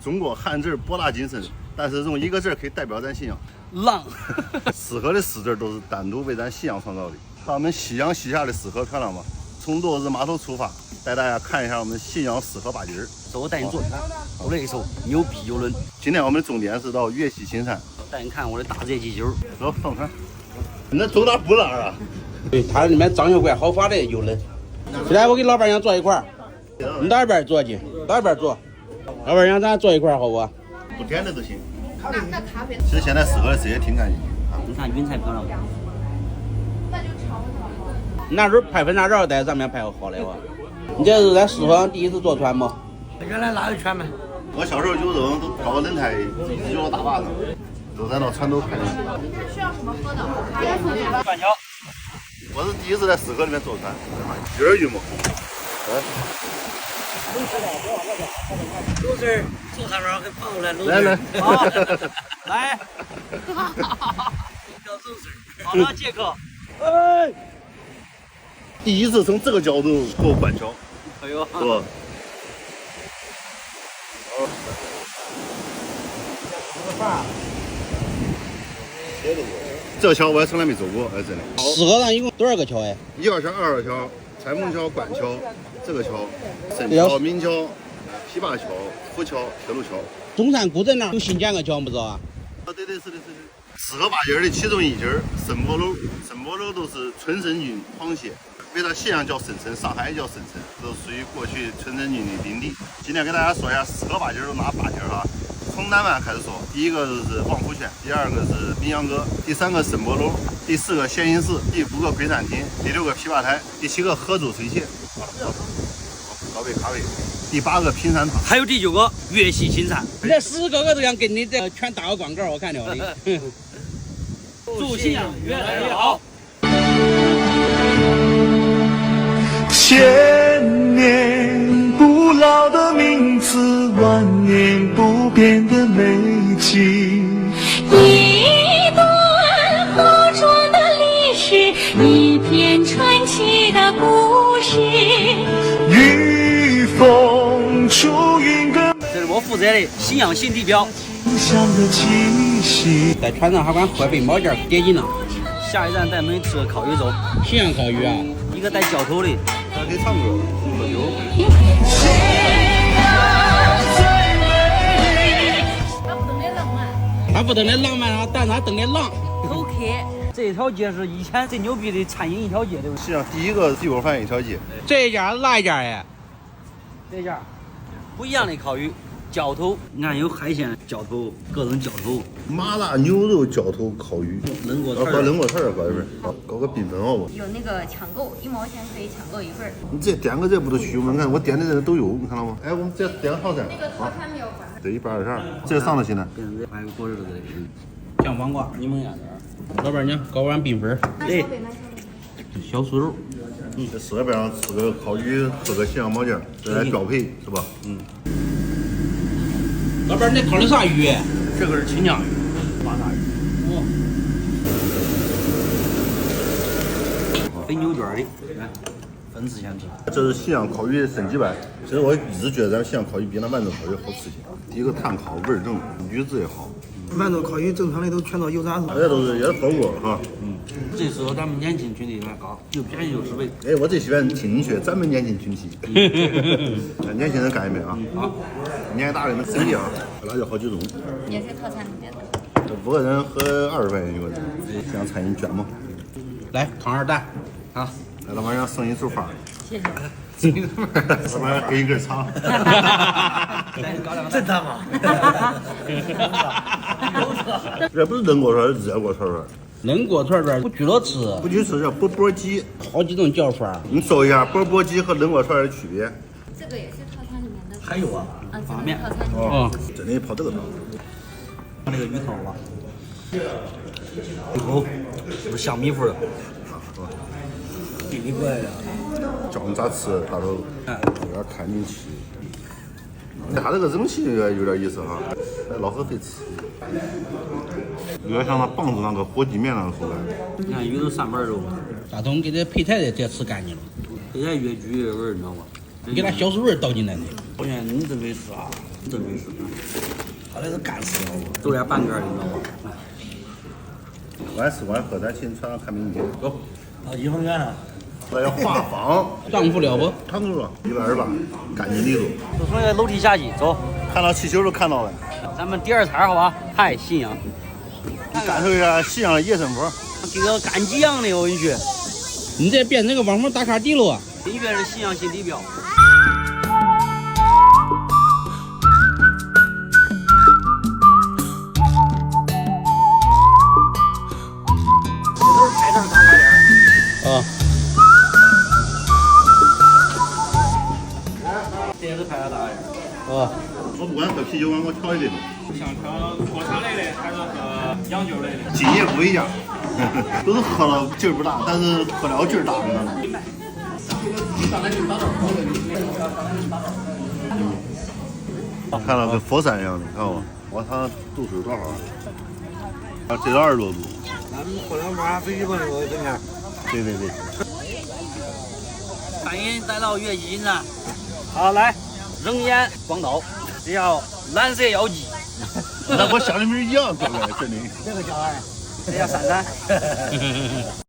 中国汉字博大精深，但是用一个字可以代表咱信仰。浪。四河的四字都是单独为咱信仰创造的。看我们夕阳西下的四河，漂亮吗？从落日码头出发，带大家看一下我们信阳四河八景。走，我带你坐船，我来一艘牛逼游轮。今天我们的重点是到岳西秦山，带你看我的大热气球。走，上船。那走哪不哪啊？对，它里面章鱼馆好发的游轮。现在我跟老板娘坐一块儿，你到一边坐去，到一边坐。老板娘咱坐一块儿好不？不点的都行。那咖啡。其实现在四河的水也挺干净。你看云彩漂亮。那时候拍婚纱照在上面拍好嘞哇！你这是在四河第一次坐船吗？原来哪有船嘛？我小时候有人都搞个轮胎，一脚大把子，都在那船头看。需要什么喝的？板桥。我是第一次在四河里面坐船，有点晕吗？都是坐上面跟朋友来。来。好，来。叫周师，好了，杰克。哎。第一次从这个角度过板桥，哎呦，是吧？这个桥我还从来没走过，真的。四河上一共多少个桥哎？1号桥、2号桥、彩虹桥、管桥，这个桥、沈桥、明桥、琵琶桥、浮桥、铁路桥。中山古镇那儿有新建个桥，不知道啊？对，是的。四河八景的其中一景沈波楼，沈波楼都是春申君皇写。为了信仰叫沈城，上海也叫沈城，都属于过去春申君的领地。今天给大家说一下四河八景有哪八景哈。从南湾开始说，第一个是望福轩，第二个是滨阳阁，第三个沈波楼，第四个仙云寺，第5个龟山亭，第6个琵琶台，第7个河州水榭，高位卡位，第8个平山塔，还有第9个岳西秦山。这10个都想跟你这全打个广告，我看了的。祝信仰越来越好。千年不老的名字，万年不变的美景。一段河川的历史，一篇传奇的故事。御风出云歌，这是我负责的信仰新地标。乡的气息。在船上还管喝杯毛尖点紧了。下一站带我们吃烤鱼粥，信阳烤鱼啊，一个带浇头的。还可以唱歌，喝酒。他不等那浪漫啊，但他等那浪。口渴。这条街是以前最牛逼的餐饮一条街，对不对？信阳第一个鸡肉饭一条街。这一家哪一家呀？这家不一样的烤鱼。浇头，你看有海鲜浇头，各种浇头，麻辣牛肉浇头烤鱼，冷锅串，冷锅串儿，搞一份，搞个缤纷好不？有那个抢购，1毛钱可以抢购一份。你这点个这不都虚吗？你看我点的这都有，你看到吗？哎，我们这点个套餐。那个套餐没有管。对，122，这上头去呢。还有果肉的，酱黄瓜、柠檬鸭子。老板娘搞碗缤纷。对，小酥肉。这4边上吃个烤鱼，喝个信阳毛尖，这来标配是吧？老板，你烤的啥鱼？这个是清江鱼，巴沙鱼。肥牛卷的，来，粉丝先吃。这是信阳烤鱼的升级版。其实我一直觉得咱信阳烤鱼比那万州烤鱼好吃些。第一个炭烤味儿正，鱼质也好。万州烤鱼正常的都全到油炸子。这都是也是火锅哈。最适合咱们年轻群体来搞，又便宜又实惠。哎，我最喜欢听进去，咱们年轻群体。年轻人干一杯啊！好，年纪大的们省点啊，辣椒好几种。也是套餐里面的。这5个人合20块钱一个人，这样餐饮卷吗？来，烤2蛋。啊，来老板娘送一束花。谢谢。老板娘给一根肠。正常吗？这不是冷锅串，是热锅串串。冷锅串串不许多吃，不许吃叫钵钵鸡，好几种叫法。你说一下钵钵鸡和冷锅串的区别？这个也是套餐里面的。还有啊，方便。套餐里面。哦，真的泡这个汤。那个鱼头吧，鱼头是香米粉的，奇怪呀。教你咋吃，大头，有点看进去。它这个蒸汽有点意思哈，老何会吃，有点像那棒子那个火鸡面那个口感。你看鱼都3瓣肉，大头给这配菜的这吃干净了，这些越焗越味儿，你知道吗？你给它小酥味倒进来的。我现在你这没吃啊？真没事，他那是干死了。走点半根儿，你知道吗？我爱吃我爱喝，咱先船上看美女。走，到颐和园了。那要画舫，丈夫了不？看住了，128，干净利索。就从那个楼梯下去，走。看到气球都看到了。咱们第二摊好吧？嗨，信阳，你感受一下信阳的夜生活。跟个干鸡样的，我跟你说。你这变成个网红打卡地了啊！这边是信阳新地标。啊，这也是拍的大点。哦，我不管喝啤酒，我调一杯。想喝国产类的还是喝洋酒类的？今夜不一样，都是喝了劲儿不大，但是喝了劲儿大，你知道吗？看到跟佛山一样的，看我，我看度数有多少？啊，这到20多度。咱们火两巴飞机朋友今天。对对对。欢迎来到岳西金山。好，来，扔烟广岛，这叫蓝色妖姬。那我想的名一样，对不对？真的。这个叫啥？这叫珊珊。